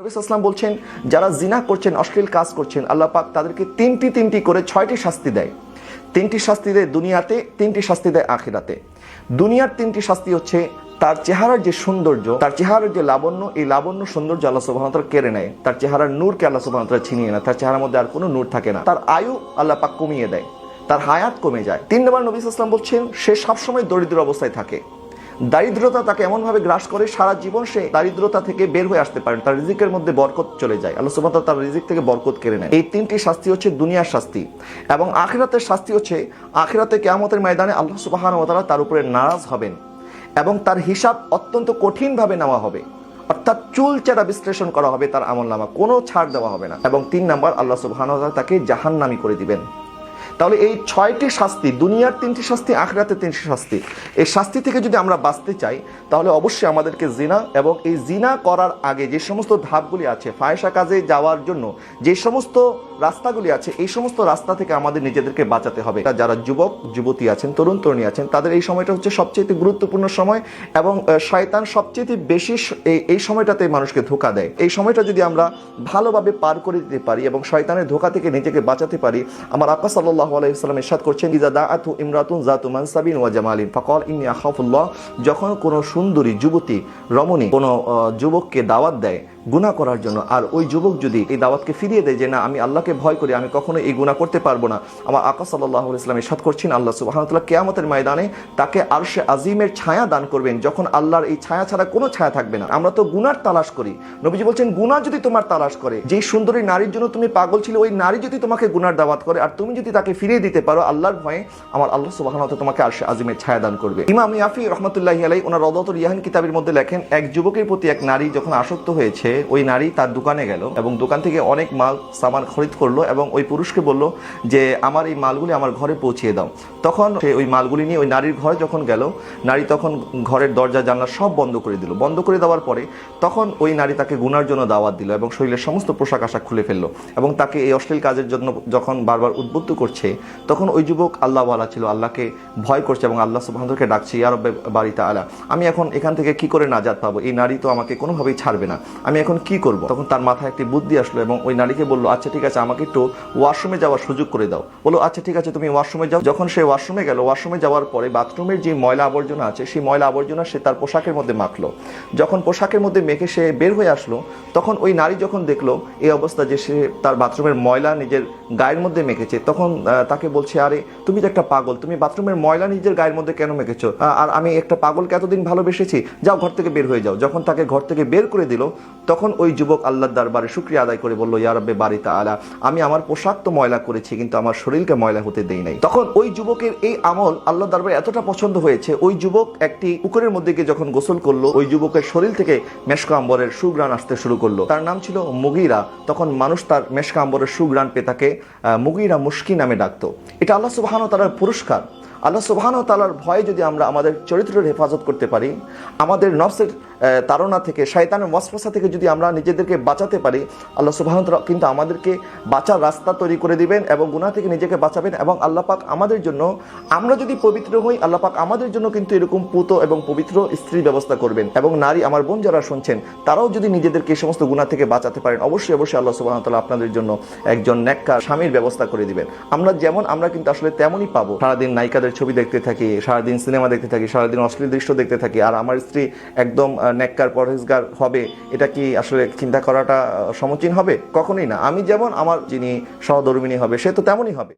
নবী সাল্লাল্লাহু আলাইহি ওয়াসাল্লাম বলছেন, যারা জিনা করছেন, অশ্লীল কাজ করছেন, আল্লাহ পাক তাদেরকে তিনটি করে 6টি শাস্তি দেয়। 3টি শাস্তি দেয় দুনিয়াতে, 3টি শাস্তি দেয় আখিরাতে। দুনিয়ার 3টি শাস্তি হচ্ছে তার চেহারার যে সৌন্দর্য, তার চেহারার যে লাবণ্য, এই লাবণ্য সৌন্দর্য আল্লাহ সুবহানাহু ওয়া তাআলা কেড়ে নেয়। তার চেহারার নূরকে আল্লাহ সুবহানাহু ওয়া তাআলা ছিনিয়ে নেয়। তার চেহারার মধ্যে আর কোনো নূর থাকে না। তার আয়ু আল্লাহ পাক কমিয়ে দেয়, তার হায়াত কমে যায়। 3 নম্বর নবী সাল্লাল্লাহু আলাইহি ওয়াসাল্লাম বলছেন, সে সবসময় দরিদ্র অবস্থায় থাকে। দারিদ্রতা তাকে এমনভাবে গ্রাস করে, সারা জীবন সে দারিদ্রতা থেকে বের হয়ে আসতে পারেন। তার রিজিকের মধ্যে বরকত চলে যায়, আল্লাহ সুবহানাহু ওয়া তাআলা তার রিজিক থেকে বরকত কেড়ে নেয়। এই 3টি শাস্তি হচ্ছে দুনিয়ার শাস্তি। এবং আখিরাতের শাস্তি হচ্ছে, আখিরাতে কিয়ামতের ময়দানে আল্লাহ সুবহানাহু ওয়া তাআলা তার উপরে নারাজ হবেন এবং তার হিসাব অত্যন্ত কঠিনভাবে নেওয়া হবে, অর্থাৎ চুলচেরা বিশ্লেষণ করা হবে তার আমলনামা, কোনো ছাড় দেওয়া হবে না। এবং 3 নম্বর, আল্লাহ সুবহানাহু ওয়া তাআলা তাকে জাহান্নামী করে দিবেন। তাহলে এই 6টি শাস্তি, দুনিয়ার 3টি শাস্তি, আখিরাতের 3টি শাস্তি, এই শাস্তি থেকে যদি আমরা বাঁচতে চাই তাহলে অবশ্যই আমাদেরকে জিনা এবং এই জিনা করার আগে যে সমস্ত ধাপগুলি আছে, ফাহিশা কাজে যাওয়ার জন্য যে সমস্ত রাস্তাগুলি আছে, এই সমস্ত রাস্তা থেকে আমাদের নিজেদেরকে বাঁচাতে হবে। যারা যুবক যুবতী আছেন, তরুণ তরুণী আছেন, তাদের এই সময়টা হচ্ছে সবচেয়ে গুরুত্বপূর্ণ সময় এবং শয়তান সবচেয়ে বেশি এই সময়টাতে মানুষকে ধোঁকা দেয়। এই সময়টা যদি আমরা ভালোভাবে পার করে দিতে পারি এবং শয়তানের ধোঁকা থেকে নিজেকে বাঁচাতে পারি, আমার আকা সাল্লাল্লাহু আলাইহি ওয়াসাল্লাম ইরশাদ করছেন, ইজা দাআতু ইমরাতুন যাতু মানসাবিন ওয়া জামালিন ফাকাল ইন্নী আখাফুল্লাহ। যখন কোনো সুন্দরী যুবতী রমণী কোনো যুবককে দাওয়াত দেয় গুনাহ করার জন্য, আর ওই যুবক যদি এই দাওয়াতকে ফিরিয়ে দেয় যে না, আমি আল্লাহকে ভয় করি, আমি কখনো এই গুনাহ করতে পারবো না, আমার আকা সাল্লাল্লাহু আলাইহি ওয়াসাল্লাম ইরশাদ করছেন, আল্লাহ সুবহানাহু ওয়া তাআলা কিয়ামতের ময়দানে তাকে আরশে আজিমের ছায়া দান করবেন, যখন আল্লাহর এই ছায়া ছাড়া কোনো ছায়া থাকবে না। আমরা তো গুনার তালাশ করি, নবীজি বলছেন, গুনাহ যদি তোমার তালাশ করে, যে সুন্দরী নারীর জন্য তুমি পাগল ছিলে, ওই নারী যদি তোমাকে গুনার দাওয়াত করে আর তুমি যদি তাকে ফিরিয়ে দিতে পারো আল্লাহর ভয়ে, আমার আল্লাহ সুবহানাহু ওয়া তাআলা তোমাকে আরশে আজিমের ছায়া দান করবে। ইমাম ইয়াফি রাহমাতুল্লাহি আলাইহি ওনার রাওদাতুল ইয়াহিন কিতাবের মধ্যে লেখেন, এক যুবকের প্রতি এক নারী যখন আসক্ত হয়েছে, ওই নারী তার দোকানে গেল এবং দোকান থেকে অনেক মাল সামান খরিদ করলো এবং ওই পুরুষকে বলল যে আমার এই মালগুলি আমার ঘরে পৌঁছিয়ে দাও। তখন সে ওই মালগুলি নিয়ে ওই নারীর ঘরে যখন গেল, নারী তখন ঘরের দরজা জানলা সব বন্ধ করে দিল। বন্ধ করে দেওয়ার পরে তখন ওই নারী তাকে গুনার জন্য দাওয়াত দিল এবং শরীরের সমস্ত পোশাক আশাক খুলে ফেললো এবং তাকে এই অশ্লীল কাজের জন্য যখন বারবার উদ্বুদ্ধ করছে, তখন ওই যুবক আল্লাহওয়ালা ছিল, আল্লাহকে ভয় করছে এবং আল্লাহ সুবহানাহু ওয়া তাআলাকে ডাকছে, ইয়া রব্বে বারি তাআলা, আমি এখন এখান থেকে কি করে নাজাত পাবো? এই নারী তো আমাকে কোনোভাবেই ছাড়বে না, আমি এখন কি করব? তখন তার মাথায় একটি বুদ্ধি আসলো এবং ওই নারীকে বললো, আচ্ছা ঠিক আছে, আমাকে একটু ওয়াশরুমে যাওয়ার সুযোগ করে দাও। বলো আচ্ছা ঠিক আছে, তুমি ওয়াশরুমে যাও। যখন সে ওয়াশরুমে গেল, ওয়াশরুমে যাওয়ার পরে বাথরুমের যে ময়লা আবর্জনা আছে, সেই ময়লা আবর্জনা সে তার পোশাকের মধ্যে মাখলো। যখন পোশাকের মধ্যে মেখে সে বের হয়ে আসলো, তখন ওই নারী যখন দেখলো এই অবস্থা, যে সে তার বাথরুমের ময়লা নিজের গায়ের মধ্যে মেখেছে, তখন তাকে বলছে, আরে তুমি তো একটা পাগল, তুমি বাথরুমের ময়লা নিজের গায়ের মধ্যে কেন মেখেছো? আর আমি একটা পাগলকে এতদিন ভালোবেসেছি, যাও ঘর থেকে বের হয়ে যাও। যখন তাকে ঘর থেকে বের করে দিল, তখন ওই যুবক আল্লাহর দরবারে শুকরিয়া আদায় করে বলল, ইয়া রব্বে বারি তাআলা, আমি আমার পোশাক তো ময়লা করেছি কিন্তু আমার শরীরকে ময়লা হতে দেই নাই। তখন ওই যুবকের এই আমল আল্লাহর দরবারে এতটা পছন্দ হয়েছে, ওই যুবক একটি পুকুরের মধ্যে গিয়ে যখন গোসল করলো, ওই যুবকের শরীর থেকে মেশক আম্বরের সুঘ্রাণ আসতে শুরু করলো। তার নাম ছিল মুগীরা। তখন মানুষ তার মেশক আম্বরের সুঘ্রাণ পেয়ে তাকে মুগীরা মুশকি নামে ডাকতো। এটা আল্লাহ সুবহানাহু ওয়া তাআলার পুরস্কার। আল্লাহ সুবহানাহু ওয়া তাআলার ভয়ে যদি আমরা আমাদের চরিত্রের হেফাজত করতে পারি, আমাদের নফসের তাড়না থেকে, শয়তানের ওয়াসওয়াসা থেকে যদি আমরা নিজেদেরকে বাঁচাতে পারি, আল্লাহ সুবহানাহু ওয়া তাআলা কিন্তু আমাদেরকে বাঁচার রাস্তা তৈরি করে দিবেন এবং গুনাহ থেকে নিজেকে বাঁচাবেন। এবং আল্লাহ পাক আমাদের জন্য, আমরা যদি পবিত্র হই, আল্লাহ পাক আমাদের জন্য কিন্তু এরকম পুত এবং পবিত্র স্ত্রীর ব্যবস্থা করবেন। এবং নারী, আমার বোন যারা শুনছেন, তারাও যদি নিজেদেরকে এই সমস্ত গুনাহ থেকে বাঁচাতে পারেন, অবশ্যই অবশ্যই আল্লাহ সুবহানাহু ওয়া তাআলা আপনাদের জন্য একজন নেককার স্বামীর ব্যবস্থা করে দিবেন। আমরা যেমন, আমরা কিন্তু আসলে তেমনই পাবো। সারাদিন নায়িকাদের ছবি দেখতে থাকি, সারাদিন সিনেমা দেখতে থাকি, সারাদিন অশ্লীল দৃশ্য দেখতে থাকি, আর আমার স্ত্রী একদম নেককার পরহেজগার হবে, এটা কি আসলে চিন্তা করাটা সমীচীন হবে? কখনোই না। আমি যেমন, আমার যিনি সহধর্মিণী হবে সে তো তেমনই হবে।